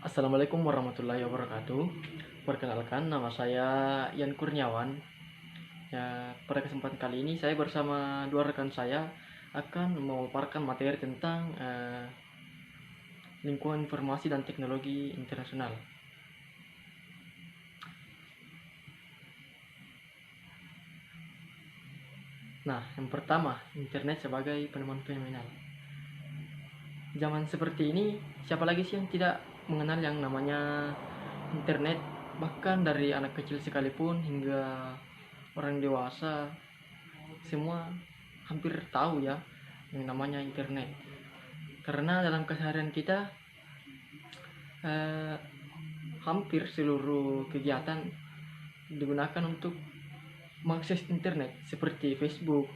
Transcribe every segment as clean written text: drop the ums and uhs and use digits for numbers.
Assalamualaikum warahmatullahi wabarakatuh. Perkenalkan, nama saya Ian Kurniawan. Ya, pada kesempatan kali ini saya bersama dua rekan saya akan memaparkan materi tentang lingkungan informasi dan teknologi internasional. Nah, yang pertama, internet sebagai penemuan fenomenal. Zaman seperti ini, siapa lagi sih yang tidak mengenal yang namanya internet? Bahkan dari anak kecil sekalipun hingga orang dewasa, semua hampir tahu ya yang namanya internet. Karena dalam keseharian kita, eh, hampir seluruh kegiatan digunakan untuk mengakses internet seperti Facebook,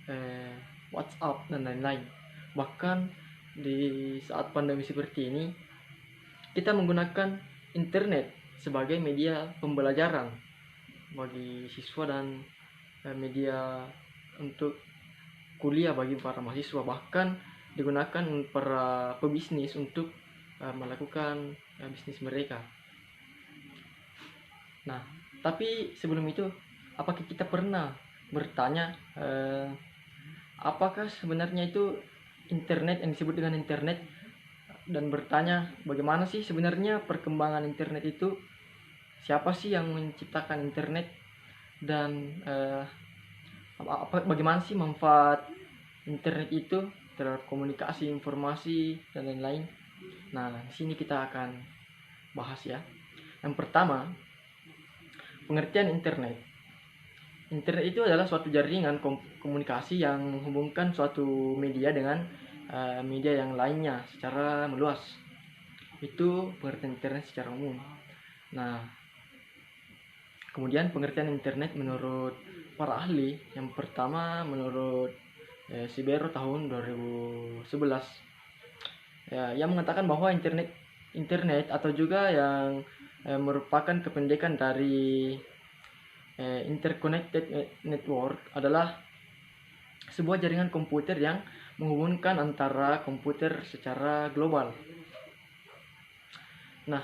eh, WhatsApp, dan lain-lain. Bahkan di saat pandemi seperti ini, kita menggunakan internet sebagai media pembelajaran bagi siswa dan media untuk kuliah bagi para mahasiswa, bahkan digunakan para pebisnis untuk melakukan bisnis mereka. Nah, tapi sebelum itu, apakah kita pernah bertanya apakah sebenarnya itu internet yang disebut dengan internet, dan bertanya bagaimana sih sebenarnya perkembangan internet itu, siapa sih yang menciptakan internet, dan bagaimana sih manfaat internet itu terhadap komunikasi, informasi, dan lain-lain. Nah, di sini kita akan bahas ya. Yang pertama, pengertian internet. Internet itu adalah suatu jaringan komunikasi yang menghubungkan suatu media dengan media yang lainnya secara meluas. Itu pengertian internet secara umum. Nah, kemudian pengertian internet menurut para ahli, yang pertama menurut Sibero tahun 2011, ya, yang mengatakan bahwa internet atau juga yang merupakan kependekan dari interconnected network adalah sebuah jaringan komputer yang menghubungkan antara komputer secara global. Nah,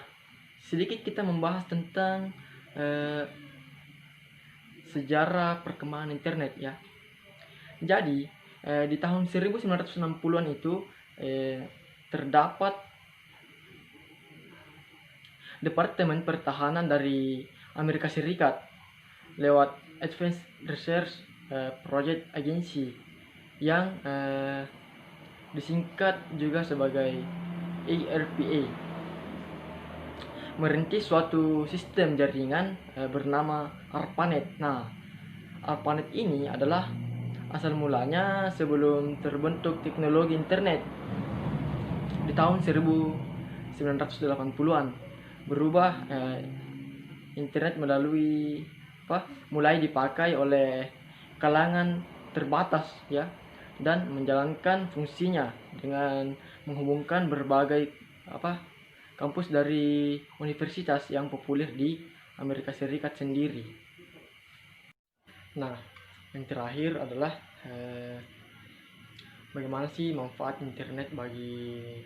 sedikit kita membahas tentang sejarah perkembangan internet ya. Jadi di tahun 1960-an itu terdapat Departemen Pertahanan dari Amerika Serikat lewat Advanced Research Project Agency yang disingkat juga sebagai ARPA, merintis suatu sistem jaringan bernama ARPANET. Nah, ARPANET ini adalah asal mulanya sebelum terbentuk teknologi internet di tahun 1980-an. Berubah internet mulai dipakai oleh kalangan terbatas ya, dan menjalankan fungsinya dengan menghubungkan berbagai kampus dari universitas yang populer di Amerika Serikat sendiri. Nah, yang terakhir adalah bagaimana sih manfaat internet bagi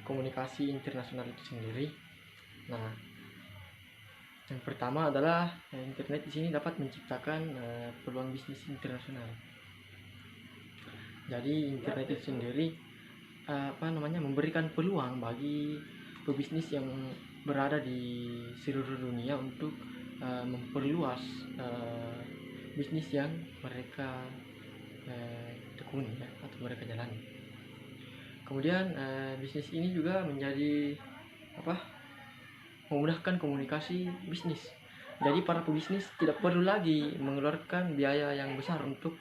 komunikasi internasional itu sendiri. Nah, yang pertama adalah internet di sini dapat menciptakan peluang bisnis internasional. Jadi internet itu sendiri memberikan peluang bagi pebisnis yang berada di seluruh dunia untuk memperluas bisnis yang mereka tekuni ya, atau mereka jalani. Kemudian bisnis ini juga menjadi memudahkan komunikasi bisnis. Jadi para pebisnis tidak perlu lagi mengeluarkan biaya yang besar untuk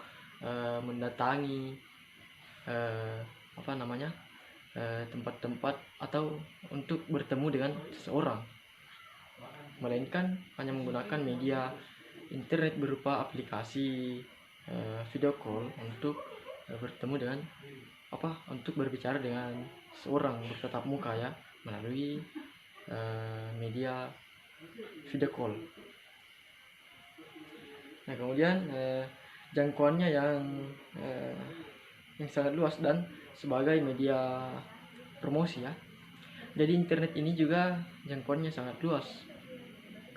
mendatangi tempat-tempat atau untuk bertemu dengan seseorang, melainkan hanya menggunakan media internet berupa aplikasi video call untuk bertemu dengan untuk berbicara dengan seorang bertatap muka ya, melalui media video call. Nah, kemudian jangkauannya yang sangat luas dan sebagai media promosi ya. Jadi internet ini juga jangkauannya sangat luas.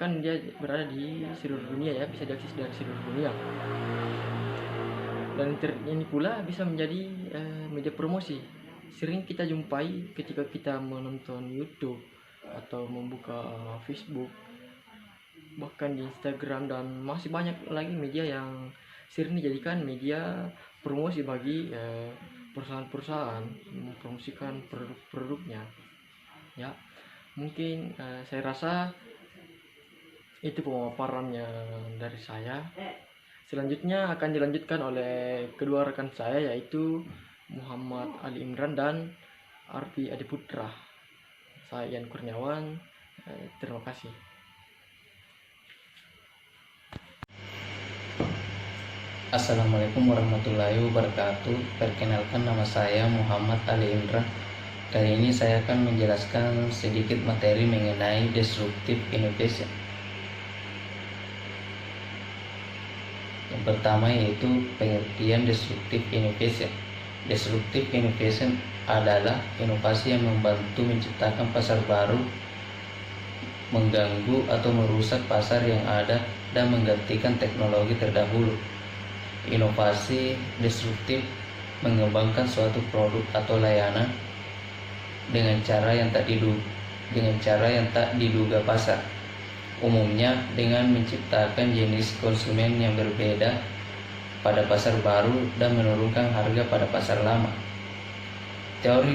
Kan dia berada di seluruh dunia ya, bisa diakses dari seluruh dunia. Dan internet ini pula bisa menjadi media promosi. Sering kita jumpai ketika kita menonton YouTube atau membuka Facebook, bahkan di Instagram, dan masih banyak lagi media yang sering dijadikan media promosi bagi perusahaan-perusahaan mempromosikan produk-produknya ya. Mungkin saya rasa itu pemaparannya dari saya. Selanjutnya akan dilanjutkan oleh kedua rekan saya, yaitu Muhammad Ali Imran dan Arfi Adiputra. Saya Ian Kurniawan, terima kasih. Assalamualaikum warahmatullahi wabarakatuh. Perkenalkan, nama saya Muhammad Ali Imran. Kali ini saya akan menjelaskan sedikit materi mengenai disruptive innovation. Yang pertama yaitu pengertian disruptive innovation. Disruptive innovation adalah inovasi yang membantu menciptakan pasar baru, mengganggu atau merusak pasar yang ada, dan menggantikan teknologi terdahulu. Inovasi disruptif mengembangkan suatu produk atau layanan dengan cara yang tak diduga pasar, umumnya dengan menciptakan jenis konsumen yang berbeda pada pasar baru dan menurunkan harga pada pasar lama. Teori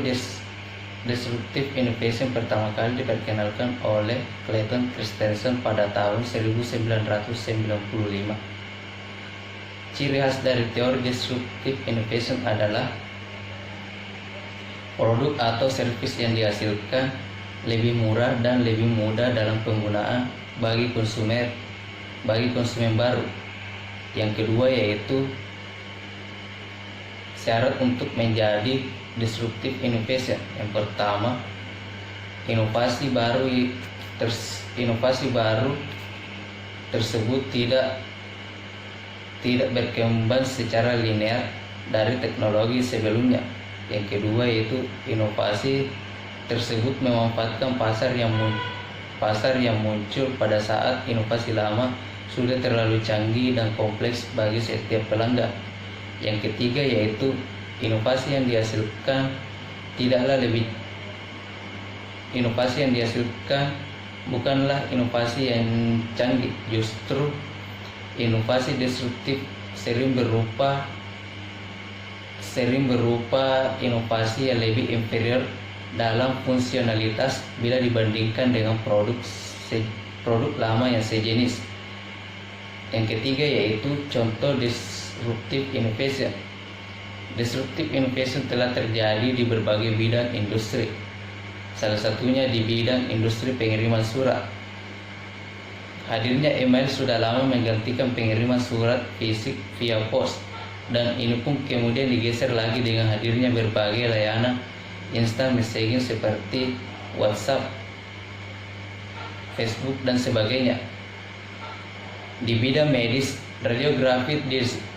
disruptive innovation pertama kali diperkenalkan oleh Clayton Christensen pada tahun 1995. Ciri khas dari teori disruptive innovation adalah produk atau servis yang dihasilkan lebih murah dan lebih mudah dalam penggunaan bagi konsumen baru. Yang kedua yaitu syarat untuk menjadi disruptive innovation. Yang pertama, inovasi baru tersebut tidak berkembang secara linear dari teknologi sebelumnya. Yang kedua yaitu inovasi tersebut memanfaatkan pasar yang muncul pada saat inovasi lama sudah terlalu canggih dan kompleks bagi setiap pelanggan. Yang ketiga yaitu inovasi yang dihasilkan bukanlah inovasi yang canggih, justru inovasi disruptif sering berupa inovasi yang lebih inferior dalam fungsionalitas bila dibandingkan dengan produk lama yang sejenis. Yang ketiga yaitu contoh disruptive innovation. Disruptive innovation telah terjadi di berbagai bidang industri, salah satunya di bidang industri pengiriman surat. Hadirnya email sudah lama menggantikan pengiriman surat fisik via pos, dan ini pun kemudian digeser lagi dengan hadirnya berbagai layanan instant messaging seperti WhatsApp, Facebook, dan sebagainya. Di bidang medis, radiografi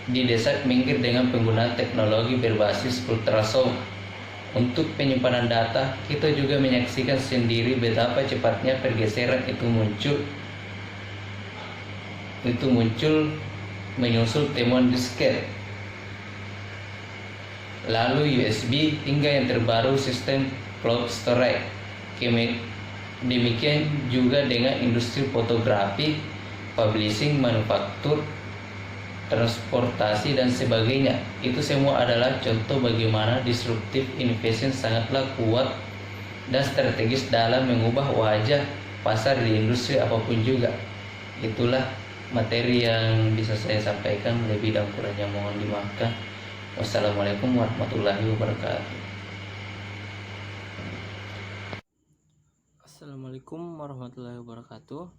didesak minggir dengan penggunaan teknologi berbasis ultrasound. Untuk penyimpanan data, kita juga menyaksikan sendiri betapa cepatnya pergeseran itu muncul menyusul temuan disket, lalu USB, hingga yang terbaru sistem cloud storage. Demikian juga dengan industri fotografi, publishing, manufaktur, transportasi, dan sebagainya. Itu semua adalah contoh bagaimana disruptive innovation sangatlah kuat dan strategis dalam mengubah wajah pasar di industri apapun juga. Itulah materi yang bisa saya sampaikan, lebih dan kurangnya mohon dimaafkan. Wassalamualaikum warahmatullahi wabarakatuh. Assalamualaikum warahmatullahi wabarakatuh.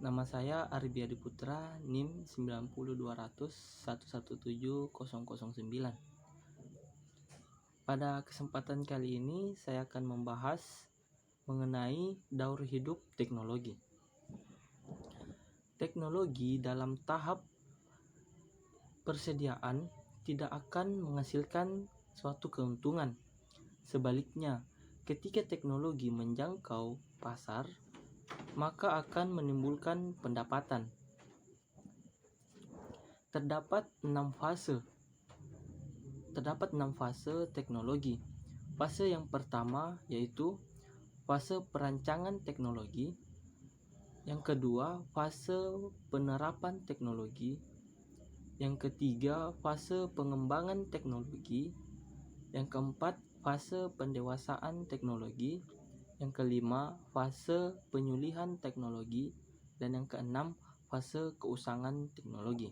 Nama saya Arbi Adiputra, NIM 90200117009. Pada kesempatan kali ini saya akan membahas mengenai daur hidup teknologi. Teknologi dalam tahap persediaan tidak akan menghasilkan suatu keuntungan. Sebaliknya, ketika teknologi menjangkau pasar, maka akan menimbulkan pendapatan. Terdapat 6 fase teknologi. Fase yang pertama yaitu fase perancangan teknologi. Yang kedua, fase penerapan teknologi. Yang ketiga, fase pengembangan teknologi. Yang keempat, fase pendewasaan teknologi. Yang kelima, fase penyulihan teknologi. Dan yang keenam, fase keusangan teknologi.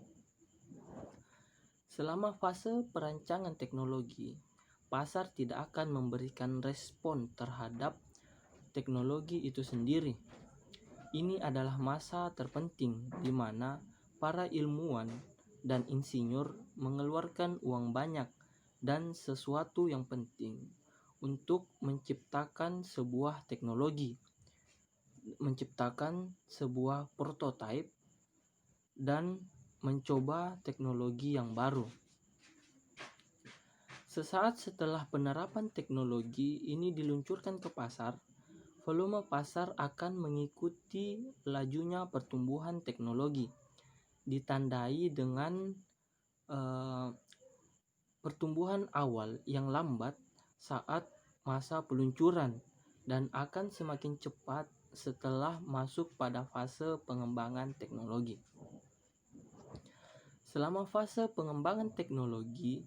Selama fase perancangan teknologi, pasar tidak akan memberikan respon terhadap teknologi itu sendiri. Ini adalah masa terpenting di mana para ilmuwan dan insinyur mengeluarkan uang banyak dan sesuatu yang penting untuk menciptakan sebuah teknologi, menciptakan sebuah prototipe, dan mencoba teknologi yang baru. Sesaat setelah penerapan teknologi ini diluncurkan ke pasar, volume pasar akan mengikuti lajunya pertumbuhan teknologi, ditandai dengan pertumbuhan awal yang lambat saat masa peluncuran dan akan semakin cepat setelah masuk pada fase pengembangan teknologi. Selama fase pengembangan teknologi,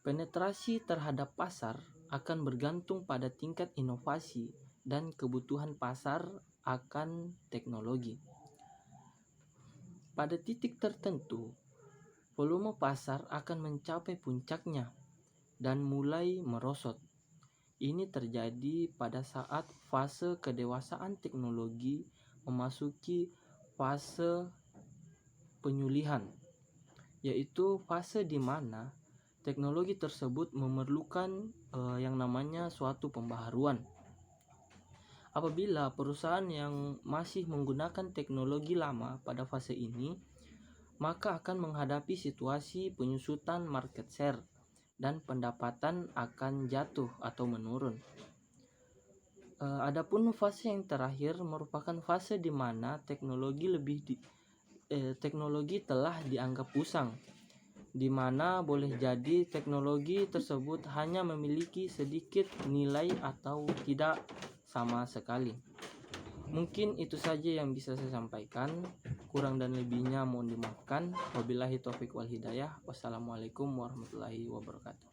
penetrasi terhadap pasar akan bergantung pada tingkat inovasi dan kebutuhan pasar akan teknologi. Pada titik tertentu, volume pasar akan mencapai puncaknya dan mulai merosot. Ini terjadi pada saat fase kedewasaan teknologi memasuki fase penyulihan, yaitu fase di mana teknologi tersebut memerlukan yang namanya suatu pembaharuan. Apabila perusahaan yang masih menggunakan teknologi lama pada fase ini, maka akan menghadapi situasi penyusutan market share dan pendapatan akan jatuh atau menurun. Adapun fase yang terakhir merupakan fase di mana teknologi telah dianggap usang, di mana boleh jadi teknologi tersebut hanya memiliki sedikit nilai atau tidak sama sekali. Mungkin itu saja yang bisa saya sampaikan. Kurang dan lebihnya mohon dimaafkan. Wabillahi taufiq wal hidayah. Wassalamualaikum warahmatullahi wabarakatuh.